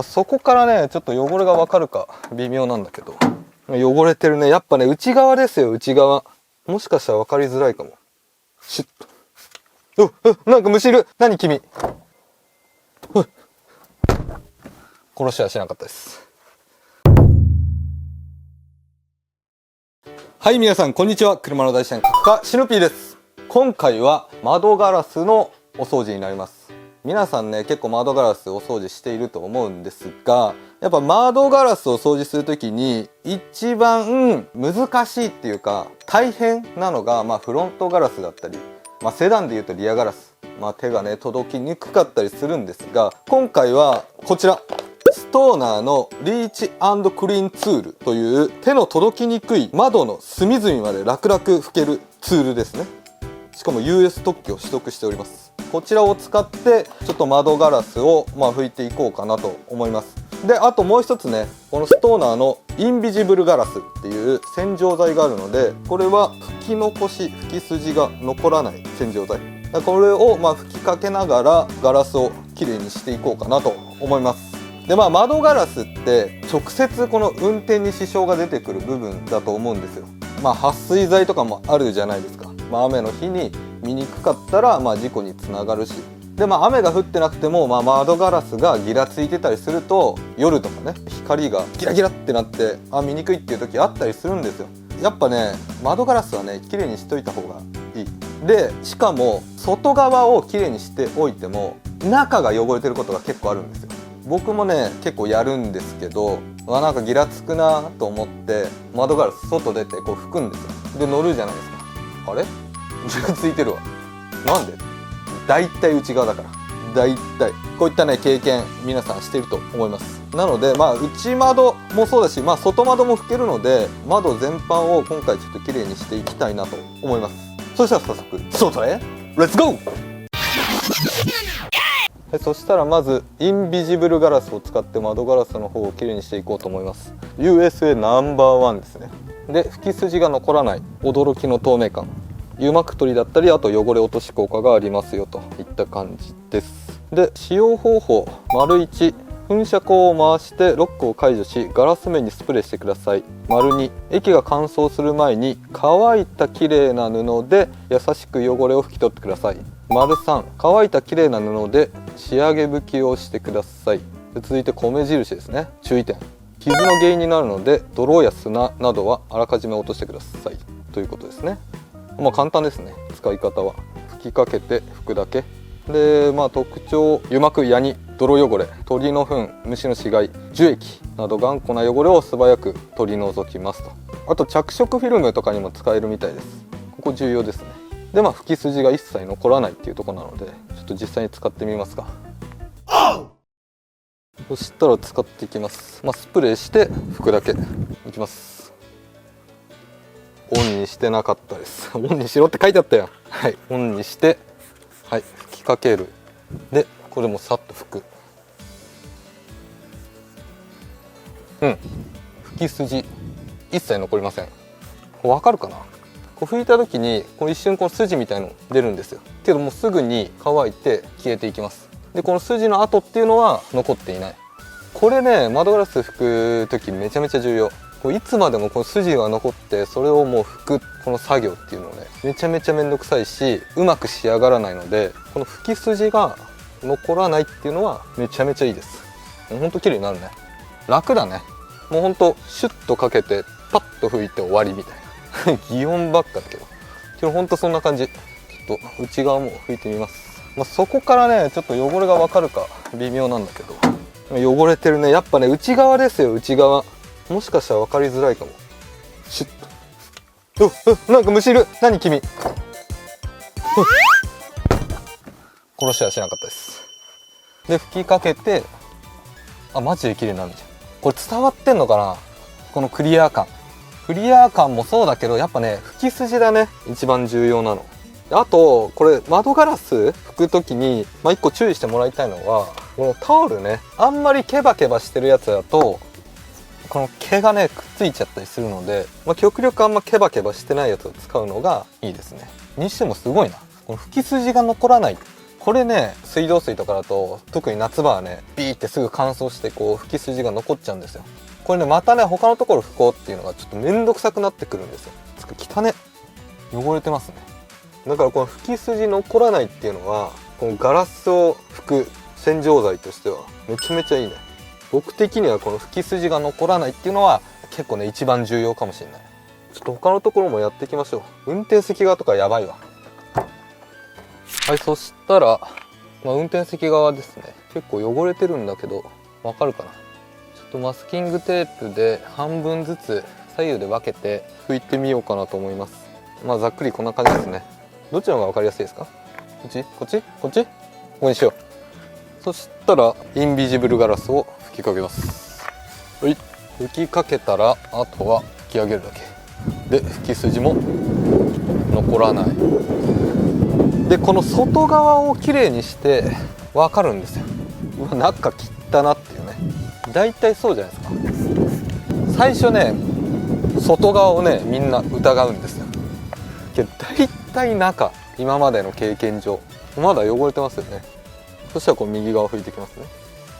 そこからねちょっと汚れがわかるか微妙なんだけど、汚れてるね。やっぱね内側ですよ、内側。もしかしたら分かりづらいかも。シュッと。なんか虫いる。何君。殺しはしなかったです。はい、皆さんこんにちは。車の大自然家シノピーです。今回は窓ガラスのお掃除になります。皆さんね結構窓ガラスお掃除していると思うんですが、やっぱ窓ガラスを掃除する時に一番難しいっていうか大変なのが、フロントガラスだったり、セダンでいうとリアガラス、手がね届きにくかったりするんですが、今回はこちらストーナーのリーチ&クリーンツールという手の届きにくい窓の隅々まで楽々拭けるツールですね。しかも US 特許を取得しております。こちらを使ってちょっと窓ガラスを拭いていこうかなと思います。であともう一つね、このストーナーのインビジブルガラスっていう洗浄剤があるので、これは拭き残し拭き筋が残らない洗浄剤、これを吹きかけながらガラスをきれいにしていこうかなと思います。で窓ガラスって直接この運転に支障が出てくる部分だと思うんですよ。撥水剤とかもあるじゃないですか。雨の日に見にくかったら事故につながるし、で雨が降ってなくても窓ガラスがギラついてたりすると夜とかね光がギラギラってなって見にくいっていう時あったりするんですよ。やっぱね窓ガラスはね綺麗にしといた方がいい。でしかも外側を綺麗にしておいても中が汚れてることが結構あるんですよ。僕もね結構やるんですけど、なんかギラつくなと思って窓ガラス外出てこう拭くんですよ。で乗るじゃないですか。あれギラついてるわ。なんで？だいたい内側だから。だいたいこういったね経験皆さんしていると思います。なので内窓もそうだし、外窓も拭けるので窓全般を今回ちょっと綺麗にしていきたいなと思います。そしたら早速外へレッツゴー。そしたらまずインビジブルガラスを使って窓ガラスの方をきれいにしていこうと思います。 USA ナンバーワンですね。で拭き筋が残らない驚きの透明感、油膜取りだったり、あと汚れ落とし効果がありますよといった感じです。で使用方法、丸1、噴射口を回してロックを解除しガラス面にスプレーしてください。丸2、液が乾燥する前に乾いたきれいな布で優しく汚れを拭き取ってください。丸3、乾いたきれいな布で仕上げ拭きをしてください。で続いて米印ですね。注意点、傷の原因になるので泥や砂などはあらかじめ落としてくださいということですね。簡単ですね。使い方は吹きかけて拭くだけで、特徴、油膜、ヤニ、泥汚れ、鳥の糞、虫の死骸、樹液など頑固な汚れを素早く取り除きますと。あと着色フィルムとかにも使えるみたいです。ここ重要ですね。で拭き筋が一切残らないっていうところなのでちょっと実際に使ってみますか。そしたら使っていきます。スプレーして拭くだけいきます。オンにしてなかったです。オンにしろって書いてあったよ。はい、オンにして、はい、吹きかける。でこれもさっと拭く。拭き筋一切残りません。わかるかな。拭いた時に一瞬筋みたいの出るんですよ。けどもうすぐに乾いて消えていきます。でこの筋の跡っていうのは残っていない。これね窓ガラス拭く時めちゃめちゃ重要。いつまでもこの筋が残ってそれをもう拭くこの作業っていうのをねめちゃめちゃめんどくさいしうまく仕上がらないので、この拭き筋が残らないっていうのはめちゃめちゃいいです。ほんと綺麗になるね。楽だね。もうほんとシュッとかけてパッと拭いて終わりみたいな擬音ばっかだけどほんとそんな感じ。ちょっと内側も拭いてみます。そこからねちょっと汚れがわかるか微妙なんだけど、汚れてるね。やっぱね内側ですよ、内側。もしかしたら分かりづらいかも。シュッと。なんか虫いる。何君。殺しはしなかったです。で吹きかけて、マジで綺麗になるんじゃん。これ伝わってんのかな、このクリア感。クリア感もそうだけどやっぱね拭き筋だね一番重要なの。あとこれ窓ガラス拭く時に1個注意してもらいたいのは、このタオルね、あんまりケバケバしてるやつだとこの毛がねくっついちゃったりするので、極力あんまケバケバしてないやつを使うのがいいですね。にしてもすごいな、この拭き筋が残らない、これね、水道水とかだと特に夏場はねビーってすぐ乾燥してこう拭き筋が残っちゃうんですよ。これねまたね他のところ拭こうっていうのがちょっと面倒くさくなってくるんですよ。つか汚ね、汚れてますね。だからこの拭き筋残らないっていうのはこのガラスを拭く洗浄剤としてはめちゃめちゃいいね。僕的にはこの拭き筋が残らないっていうのは結構ね一番重要かもしれない。ちょっと他のところもやっていきましょう。運転席側とかやばいわ。はい、そしたら、運転席側ですね。結構汚れてるんだけどわかるかな。ちょっとマスキングテープで半分ずつ左右で分けて拭いてみようかなと思います。ざっくりこんな感じですね。どっちの方が分かりやすいですか？こっち？こっち？こっち？ここにしよう。そしたらインビジブルガラスを吹きかけます。はい、吹きかけたらあとは吹き上げるだけで、吹き筋も残らない。でこの外側をきれいにして分かるんですよ。中汚なっていうね。だいたいそうじゃないですか。最初ね外側をねみんな疑うんですよ。けどだいたい中、今までの経験上まだ汚れてますよね。そしたらこう右側を拭いていきますね。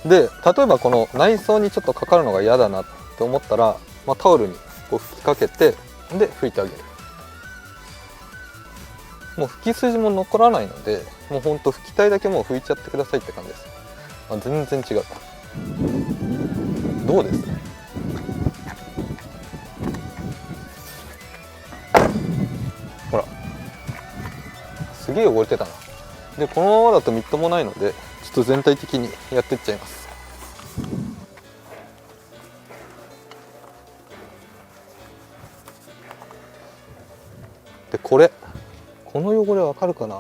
で例えばこの内装にちょっとかかるのが嫌だなって思ったら、タオルにこう拭きかけてで拭いてあげる。もう拭き筋も残らないので、もうほんと拭きたいだけもう拭いちゃってくださいって感じです。全然違う。どうです？ほらすげえ汚れてたな。でこのままだとみっともないので、ちょっと全体的にやってっちゃいます。でこの汚れわかるかな。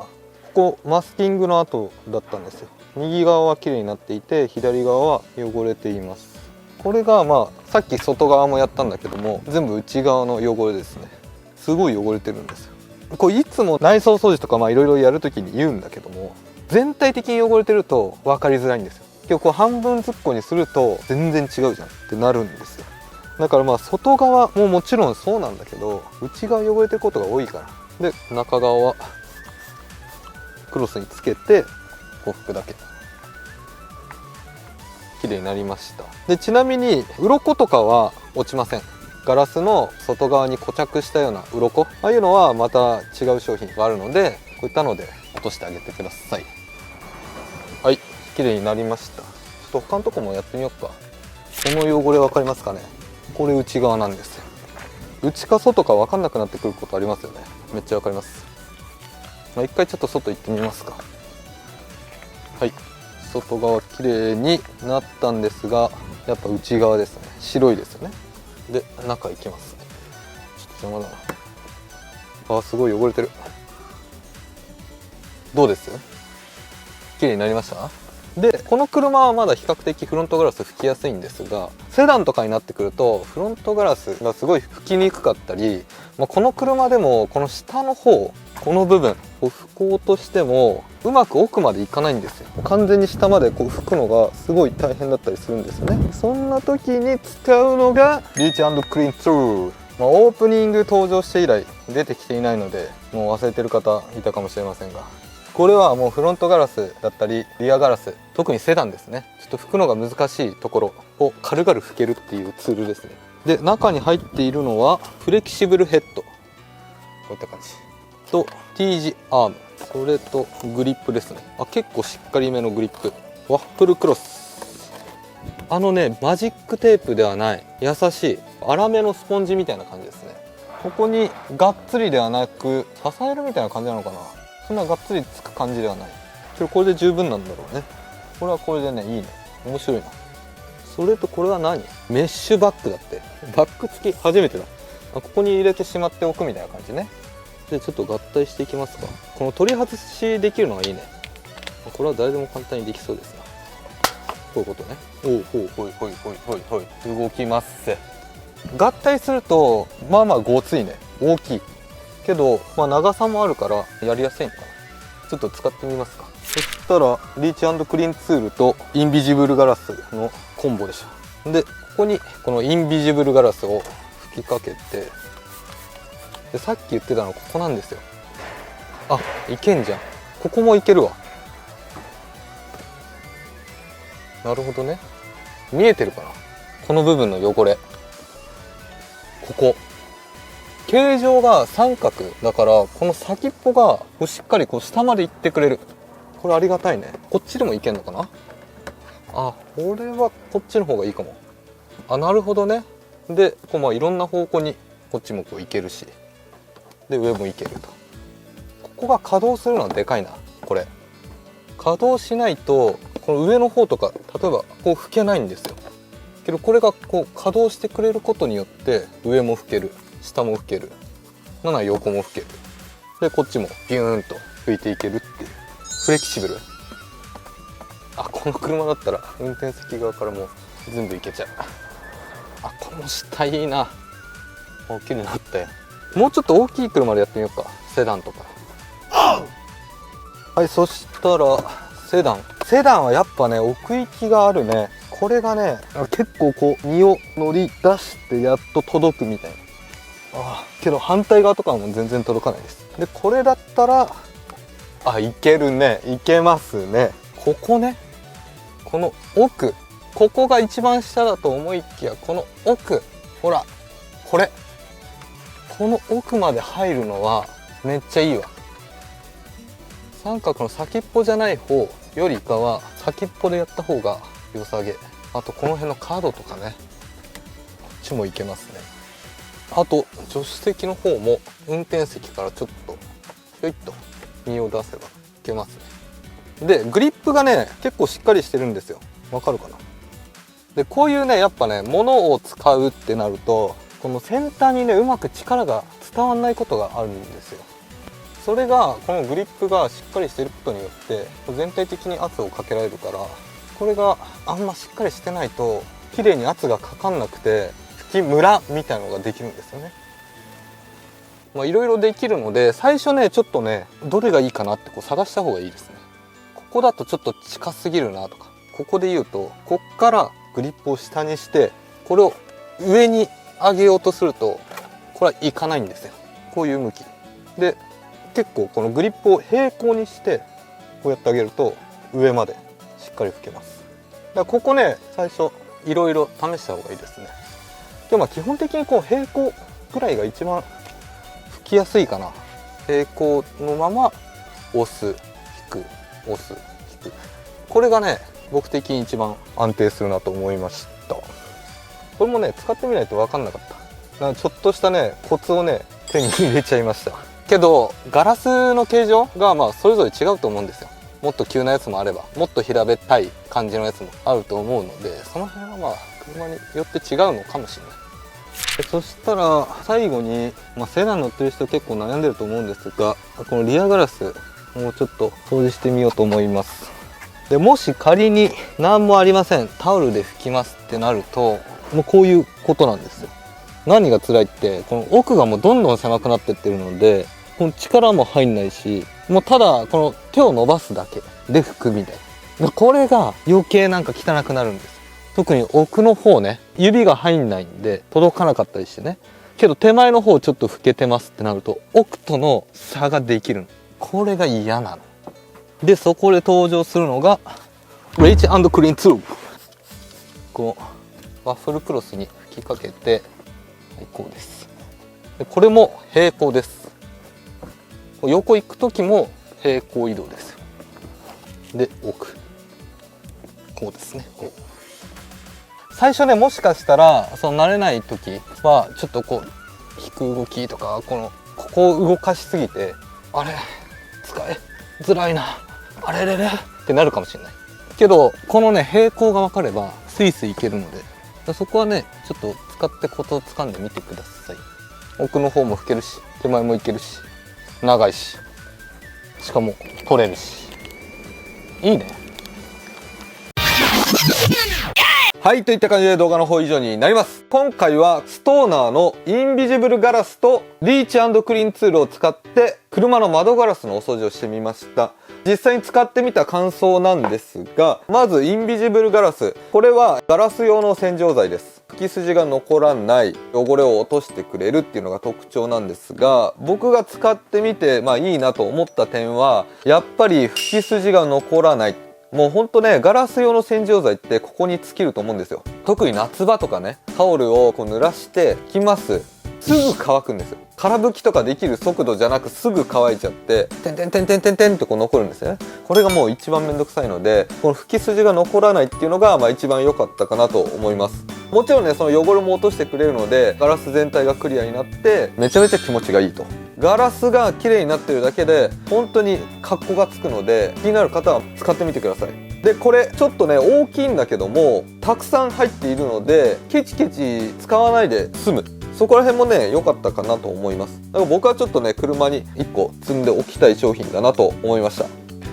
ここマスキングの跡だったんですよ。右側は綺麗になっていて左側は汚れています。これがさっき外側もやったんだけども全部内側の汚れですね。すごい汚れてるんですよ。これいつも内装掃除とかいろいろやるときに言うんだけども、全体的に汚れてると分かりづらいんですよ。結構半分ずっこにすると全然違うじゃんってなるんですよ。だから外側ももちろんそうなんだけど内側汚れてることが多いから。で中側はクロスにつけてこう拭くだけ。綺麗になりました。でちなみに鱗とかは落ちません。ガラスの外側に固着したような鱗、ああいうのはまた違う商品があるので、こういったので落としてあげてください。はい、綺麗になりました。ちょっと他のとこもやってみようか。この汚れ分かりますかね。これ内側なんですよ。内か外か分かんなくなってくることありますよね。めっちゃ分かります。一回ちょっと外行ってみますか。はい、外側綺麗になったんですが、やっぱ内側ですね。白いですよね。で中行きます。ちょっと邪魔だな。すごい汚れてる。どうです？綺麗になりました？でこの車はまだ比較的フロントガラス拭きやすいんですが、セダンとかになってくるとフロントガラスがすごい拭きにくかったり、この車でもこの下の方、この部分を拭こうとしてもうまく奥までいかないんですよ。完全に下までこう拭くのがすごい大変だったりするんですよね。そんな時に使うのがリーチ&クリーンツール。オープニング登場して以来出てきていないのでもう忘れてる方いたかもしれませんが、これはもうフロントガラスだったりリアガラス、特にセダンですね、ちょっと拭くのが難しいところを軽々拭けるっていうツールですね。で中に入っているのはフレキシブルヘッド、こういった感じと T 字アーム、それとグリップですね。結構しっかりめのグリップ。ワッフルクロス、マジックテープではない優しい粗めのスポンジみたいな感じですね。ここにがっつりではなく支えるみたいな感じなのかな。そんながっつりつく感じではないけど、これで十分なんだろうね。これはこれでね、いいね、面白いな。それとこれは何？メッシュバッグだって。バッグ付き初めてだ。ここに入れてしまっておくみたいな感じね。でちょっと合体していきますか。この取り外しできるのがいいね。これは誰でも簡単にできそうですな。こういうことね。ほいほいほいほいほい動きます。合体するとごついね、大きいけど、長さもあるからやりやすいのかな。ちょっと使ってみますか。そしたらリーチ&クリーンツールとインビジブルガラスのコンボでしょ。でここにこのインビジブルガラスを吹きかけて、でさっき言ってたのここなんですよ。いけんじゃん。ここもいけるわ。なるほどね。見えてるかな、この部分の汚れ。ここ形状が三角だから、この先っぽがこうしっかりこう下まで行ってくれる。これありがたいね。こっちでもいけんのかな。あ、これはこっちの方がいいかも。あ、なるほどね。でこうまあいろんな方向にこっちもこういけるし、で上もいけると。ここが稼働するのはでかいな。これ稼働しないとこの上の方とか例えばこう拭けないんですよ。けどこれがこう稼働してくれることによって上も拭ける、下も拭ける、なんなら横も拭ける。でこっちもビューンと拭いていけるっていうフレキシブル。あ、この車だったら運転席側からも全部いけちゃう。あ、この下いいな。大きくなったよ。もうちょっと大きい車でやってみようか。セダンとか。はい、そしたらセダンはやっぱね奥行きがあるね。これがね結構こう荷を乗り出してやっと届くみたいな。けど反対側とかはもう全然届かないです。でこれだったらいけるね。いけますね。ここね、この奥、ここが一番下だと思いきや、この奥、ほらこの奥まで入るのはめっちゃいいわ。三角の先っぽじゃない方よりかは先っぽでやった方が良さげ。あとこの辺の角とかね、こっちもいけますね。あと助手席の方も運転席からちょっとひょいっと身を出せばいけますね。でグリップがね結構しっかりしてるんですよ。わかるかな。でこういうねやっぱね物を使うってなるとこの先端にねうまく力が伝わんないことがあるんですよ。それがこのグリップがしっかりしてることによって全体的に圧をかけられるから、これがあんましっかりしてないと綺麗に圧がかかんなくて吹きムラみたいなのができるんですよね。いろいろできるので最初ねちょっとねどれがいいかなってこう探した方がいいですね。ここだとちょっと近すぎるなとか、ここで言うとこっからグリップを下にしてこれを上に上げようとするとこれはいかないんですよ。こういう向きで結構このグリップを平行にしてこうやってあげると上までしっかり拭けます。だからここね最初いろいろ試した方がいいですね。でも基本的にこう平行くらいが一番拭きやすいかな。平行のまま押す引く押す引く、これがね僕的に一番安定するなと思いました。これもね使ってみないと分かんなかった。だからちょっとしたねコツをね手に入れちゃいましたけど、ガラスの形状がそれぞれ違うと思うんですよ。もっと急なやつもあればもっと平べったい感じのやつもあると思うので、その辺は車によって違うのかもしれない。そしたら最後に、セダン乗ってる人結構悩んでると思うんですが、このリアガラスもうちょっと掃除してみようと思います。でもし仮に何もありません、タオルで拭きますってなるともうこういうことなんですよ。何が辛いってこの奥がもうどんどん狭くなってってるので、この力も入んないし、もうただこの手を伸ばすだけで拭くみたいな、これが余計なんか汚くなるんです。特に奥の方ね、指が入んないんで届かなかったりしてね。けど手前の方ちょっと拭けてますってなると奥との差ができる。これが嫌なので、そこで登場するのがレイチ&クリーンツール。こうワッフルクロスに吹きかけて、こうです。でこれも平行です。横行く時も平行移動です。で奥こうですね。こう最初ねもしかしたら慣れない時はちょっとこう引く動きとかここを動かしすぎてあれ使いづらいなあれれれってなるかもしれないけど、このね平行が分かればスイスイいけるので、そこはねちょっと使ってコツをつかんでみてください。奥の方も拭けるし手前もいけるし長いし、しかも取れるしいいね。はい、といった感じで動画の方以上になります。今回はストーナーのインビジブルガラスとリーチ&クリーンツールを使って車の窓ガラスのお掃除をしてみました。実際に使ってみた感想なんですが、まずインビジブルガラス、これはガラス用の洗浄剤です。拭き筋が残らない汚れを落としてくれるっていうのが特徴なんですが、僕が使ってみていいなと思った点はやっぱり拭き筋が残らない。もうほんとね、ガラス用の洗浄剤ってここに尽きると思うんですよ。特に夏場とかね、タオルをこう濡らして拭きます。すぐ乾くんですよ。空拭きとかできる速度じゃなくすぐ乾いちゃって、てんてんてんてんてんてんってこう残るんですよね。これがもう一番めんどくさいので、この拭き筋が残らないっていうのが一番良かったかなと思います。もちろんね、その汚れも落としてくれるので、ガラス全体がクリアになってめちゃめちゃ気持ちがいいと。ガラスが綺麗になってるだけで本当に格好がつくので、気になる方は使ってみてください。でこれちょっとね大きいんだけどもたくさん入っているので、ケチケチ使わないで済む。そこら辺もね良かったかなと思います。だから僕はちょっとね車に1個積んでおきたい商品だなと思いました。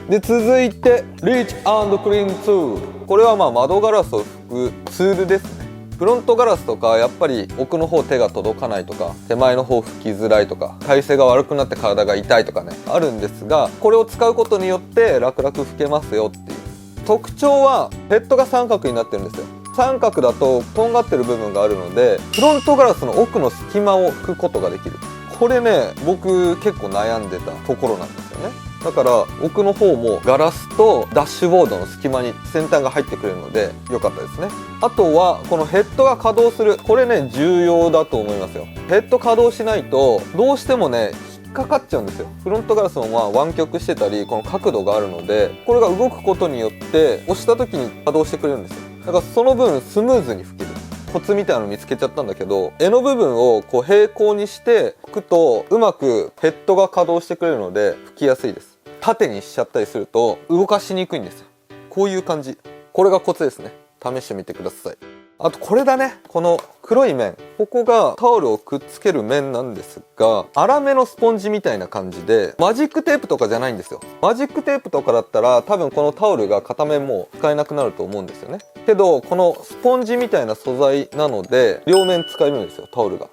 で続いてリーチ&クリーンツール。これは窓ガラスを拭くツールですね。フロントガラスとかやっぱり奥の方手が届かないとか、手前の方拭きづらいとか、体勢が悪くなって体が痛いとかねあるんですが、これを使うことによって楽々拭けますよっていう特徴は、ヘッドが三角になってるんですよ。三角だととんがってる部分があるので、フロントガラスの奥の隙間を拭くことができる。これね僕結構悩んでたところなんですよね。だから奥の方もガラスとダッシュボードの隙間に先端が入ってくれるので良かったですね。あとはこのヘッドが稼働する、これね重要だと思いますよ。ヘッド稼働しないとどうしてもね引っかかっちゃうんですよ。フロントガラスも湾曲してたりこの角度があるので、これが動くことによって押した時に稼働してくれるんですよ。だからその分スムーズに拭けるコツみたいなの見つけちゃったんだけど、柄の部分をこう平行にして拭くとうまくヘッドが稼働してくれるので拭きやすいです。縦にしちゃったりすると動かしにくいんですよ。こういう感じ、これがコツですね。試してみてください。あとこれだね、この黒い面、ここがタオルをくっつける面なんですが、粗めのスポンジみたいな感じで、マジックテープとかじゃないんですよ。マジックテープとかだったら多分このタオルが片面も使えなくなると思うんですよね。けどこのスポンジみたいな素材なので両面使えるんですよ、タオルが。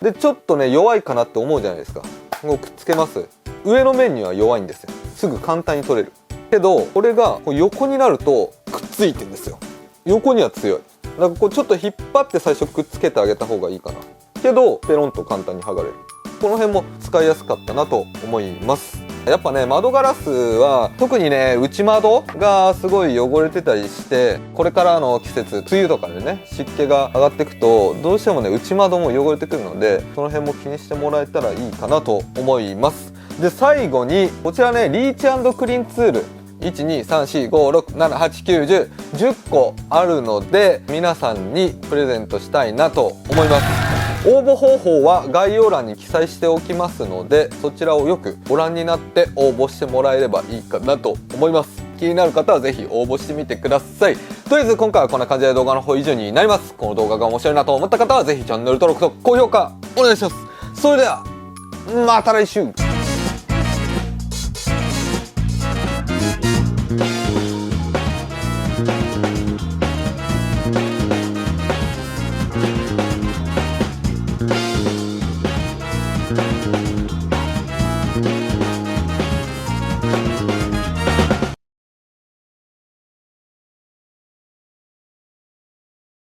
でちょっとね弱いかなって思うじゃないですか。もうくっつけます。上の面には弱いんですよ。すぐ簡単に取れるけど、これがこう横になるとくっついてるんですよ。横には強い。だからこうちょっと引っ張って最初くっつけてあげた方がいいかな。けどペロンと簡単に剥がれる。この辺も使いやすかったなと思います。やっぱね窓ガラスは特にね内窓がすごい汚れてたりして、これからの季節梅雨とかでね湿気が上がっていくとどうしてもね内窓も汚れてくるので、その辺も気にしてもらえたらいいかなと思います。で最後にこちらねリーチ&クリーンツール12345678910個あるので、皆さんにプレゼントしたいなと思います。応募方法は概要欄に記載しておきますので、そちらをよくご覧になって応募してもらえればいいかなと思います。気になる方はぜひ応募してみてください。とりあえず今回はこんな感じで動画の方以上になります。この動画が面白いなと思った方はぜひチャンネル登録と高評価お願いします。それではまた来週。